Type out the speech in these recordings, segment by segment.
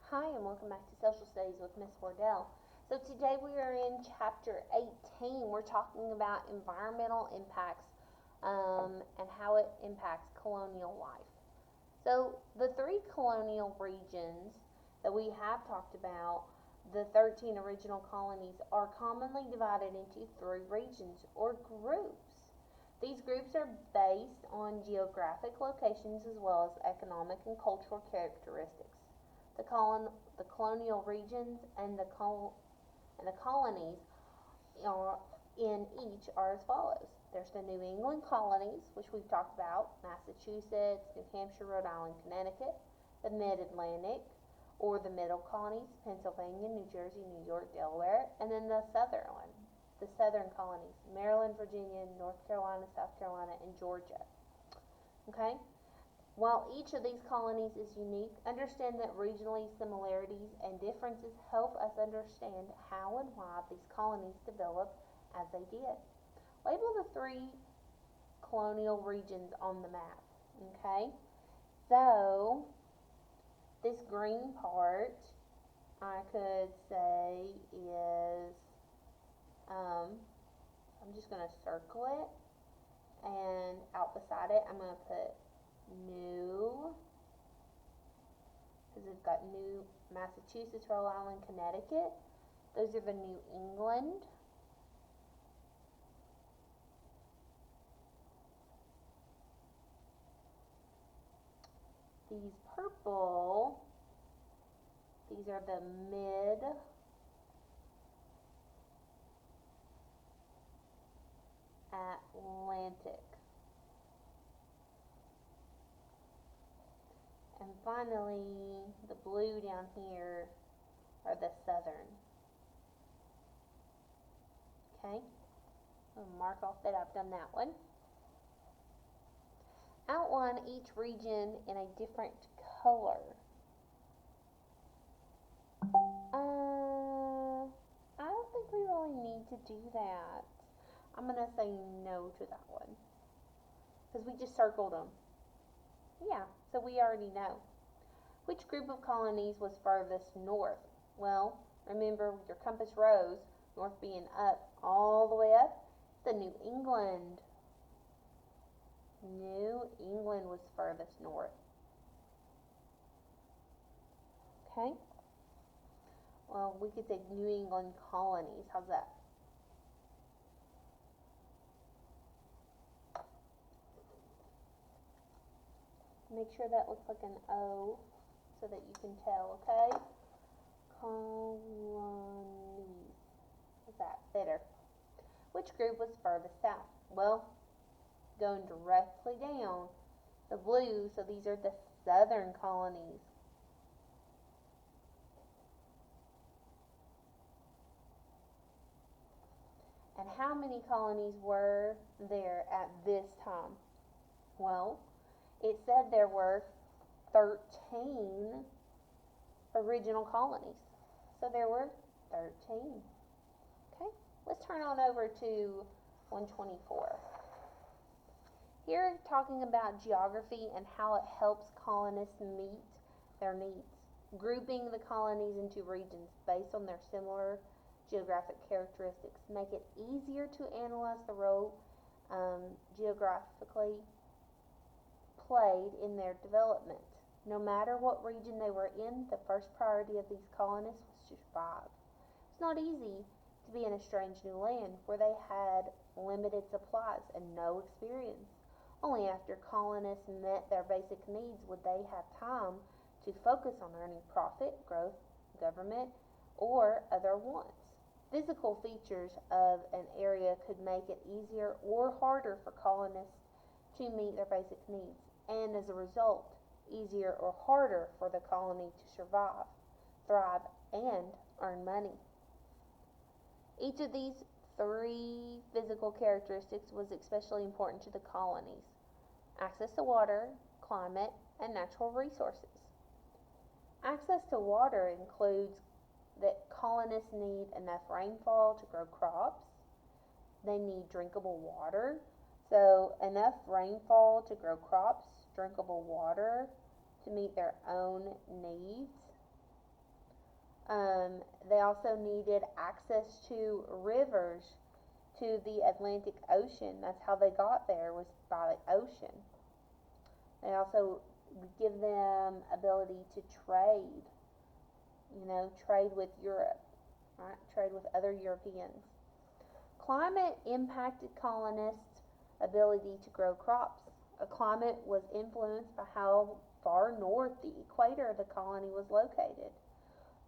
Hi, and welcome back to Social Studies with Miss Wardell. So today we are in chapter 18. We're talking about environmental impacts and how it impacts colonial life. So the three colonial regions that we have talked about, the 13 original colonies, are commonly divided into three regions or groups. These groups are based on geographic locations as well as economic and cultural characteristics. The, the colonial regions and the colonies are, in each are as follows. There's the New England colonies, which we've talked about: Massachusetts, New Hampshire, Rhode Island, Connecticut. The Mid-Atlantic, or the Middle colonies: Pennsylvania, New Jersey, New York, Delaware. And then the Southern one, the Southern colonies: Maryland, Virginia, North Carolina, South Carolina, and Georgia. Okay? While each of these colonies is unique, understand that regionally similarities and differences help us understand how and why these colonies developed as they did. Label the three colonial regions on the map. Okay? So, this green part, I could say is, I'm just going to circle it, and out beside it, I'm going to put New, because we've got New Massachusetts, Rhode Island, Connecticut. Those are the New England. These purple, these are the Mid-Atlantic. And finally, the blue down here are the Southern. Okay, I'll mark off that I've done that one. Outline each region in a different color. I don't think we really need to do that. I'm going to say no to that one, because we just circled them. Yeah, so we already know. Which group of colonies was furthest north? Well, remember your compass rose, north being up, all the way up, the New England. New England was furthest north. Okay? Well, we could say New England colonies. How's that? Make sure that looks like an O so that you can tell, okay? Colonies. Is that better? Which group was furthest south? Well, going directly down, the blue, so these are the southern colonies. And how many colonies were there at this time? Well, it said there were 13 original colonies. So there were 13. Okay, let's turn on over to 124. Here, talking about geography and how it helps colonists meet their needs. Grouping the colonies into regions based on their similar geographic characteristics make it easier to analyze the role geographically played in their development. No matter what region they were in, the first priority of these colonists was to survive. It's not easy to be in a strange new land where they had limited supplies and no experience. Only after colonists met their basic needs would they have time to focus on earning profit, growth, government, or other wants. Physical features of an area could make it easier or harder for colonists to meet their basic needs, and as a result, easier or harder for the colony to survive, thrive, and earn money. Each of these three physical characteristics was especially important to the colonies: access to water, climate, and natural resources. Access to water includes that colonists need enough rainfall to grow crops. They need drinkable water. So, enough rainfall to grow crops, drinkable water to meet their own needs. They also needed access to rivers, to the Atlantic Ocean. That's how they got there, was by the ocean. They also give them ability to trade, trade with Europe, right? Trade with other Europeans. Climate impacted colonists' ability to grow crops. A climate was influenced by how far north the equator of the colony was located.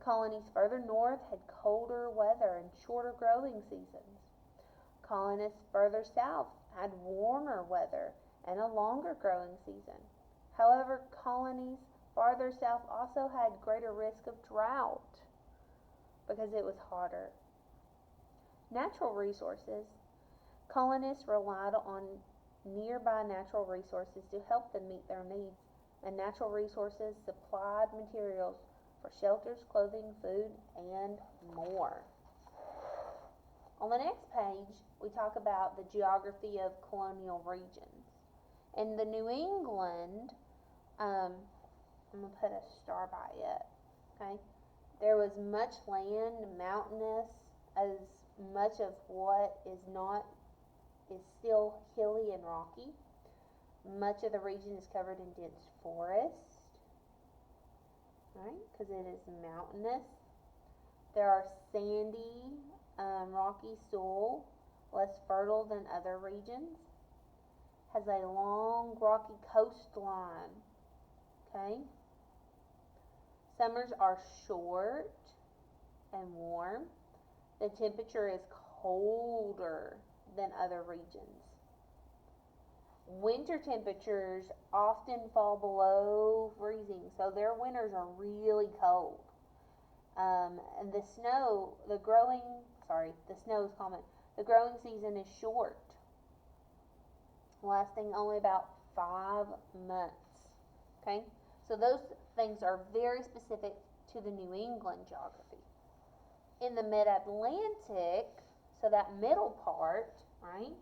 Colonies further north had colder weather and shorter growing seasons. Colonists further south had warmer weather and a longer growing season. However, colonies farther south also had greater risk of drought because it was hotter. Natural resources. Colonists relied on nearby natural resources to help them meet their needs, and natural resources supplied materials for shelters, clothing, food, and more. On the next page, we talk about the geography of colonial regions. In the New England, I'm going to put a star by it, okay? There was much land, mountainous, as much of what is not is still hilly and rocky. Much of the region is covered in dense forest, right? Because it is mountainous. There are sandy, rocky soil, less fertile than other regions. Has a long, rocky coastline. Okay. Summers are short and warm. The temperature is colder than other regions. Winter temperatures often fall below freezing, so their winters are really cold. And the snow is common. The growing season is short, lasting only about 5 months. Okay, so those things are very specific to the New England geography. In the Mid-Atlantic, so that middle part, right,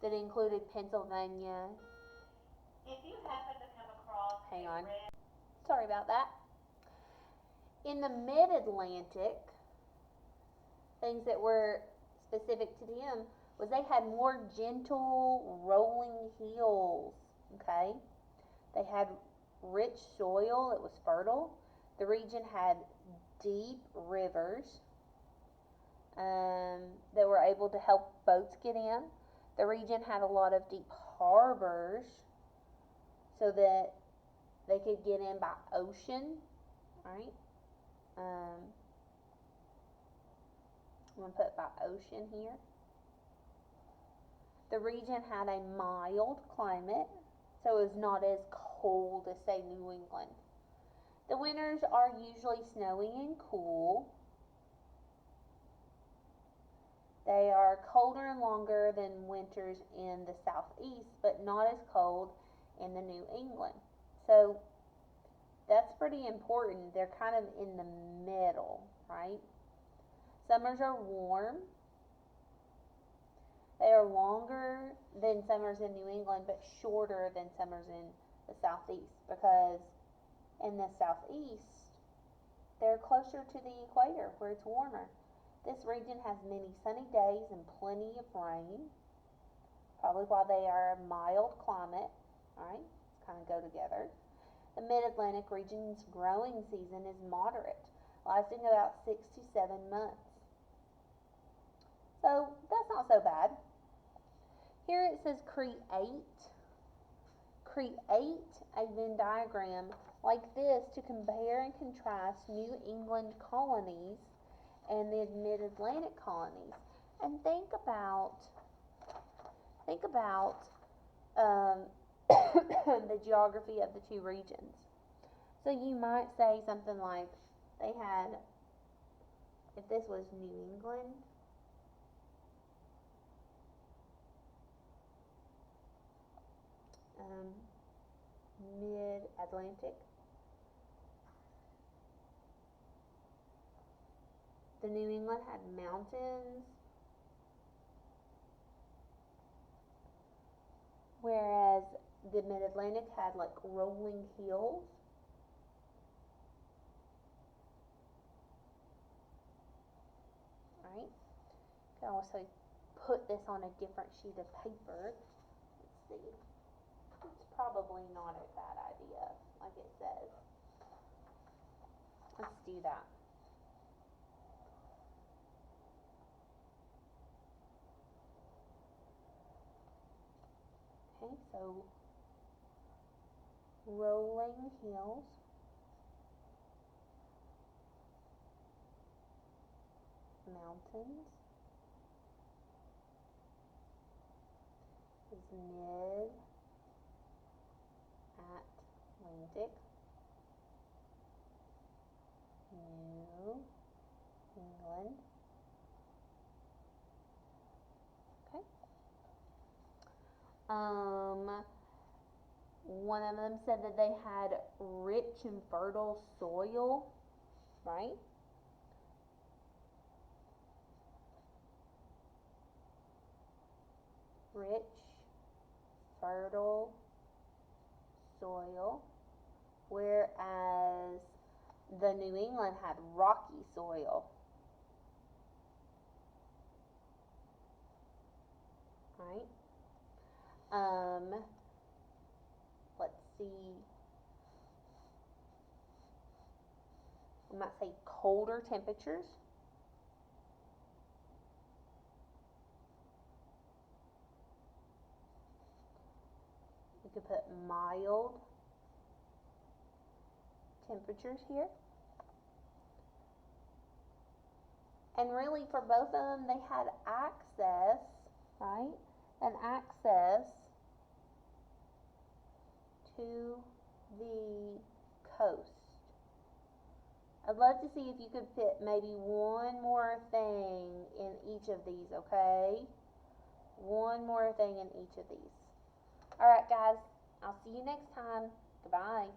that included Pennsylvania. If you happen to come across Hang on. Sorry about that. In the Mid-Atlantic, things that were specific to them was they had more gentle rolling hills, okay? They had rich soil that was fertile. The region had deep rivers that were able to help boats get in. The region had a lot of deep harbors so that they could get in by ocean, right? I'm going to put by ocean here. The region had a mild climate, so it was not as cold as, say, New England. The winters are usually snowy and cool. They are colder and longer than winters in the southeast, but not as cold in the New England. So that's pretty important. They're kind of in the middle, right? Summers are warm. They are longer than summers in New England, but shorter than summers in the southeast, because in the southeast, they're closer to the equator where it's warmer. This region has many sunny days and plenty of rain, probably why they are a mild climate, right? Kind of go together. The Mid-Atlantic region's growing season is moderate, lasting about 6 to 7 months. So that's not so bad. Here it says create a Venn diagram like this to compare and contrast New England colonies and the Mid-Atlantic colonies, and think about the geography of the two regions. So you might say something like they had, if this was New England, Mid-Atlantic, the New England had mountains, whereas the Mid-Atlantic had like rolling hills. can also put this on a different sheet of paper. Let's see. It's probably not a bad idea, like it says. Let's do that. Okay, so rolling hills, mountains, is Mid-Atlantic, New England. Okay. One of them said that they had rich and fertile soil, right? Rich, fertile soil, whereas the New England had rocky soil. Right? Let's see. We might say colder temperatures. You could put mild temperatures here. And really for both of them, they had access, right? An access to the coast. I'd love to see if you could fit maybe one more thing in each of these, okay? One more thing in each of these. Alright guys, I'll see you next time. Goodbye.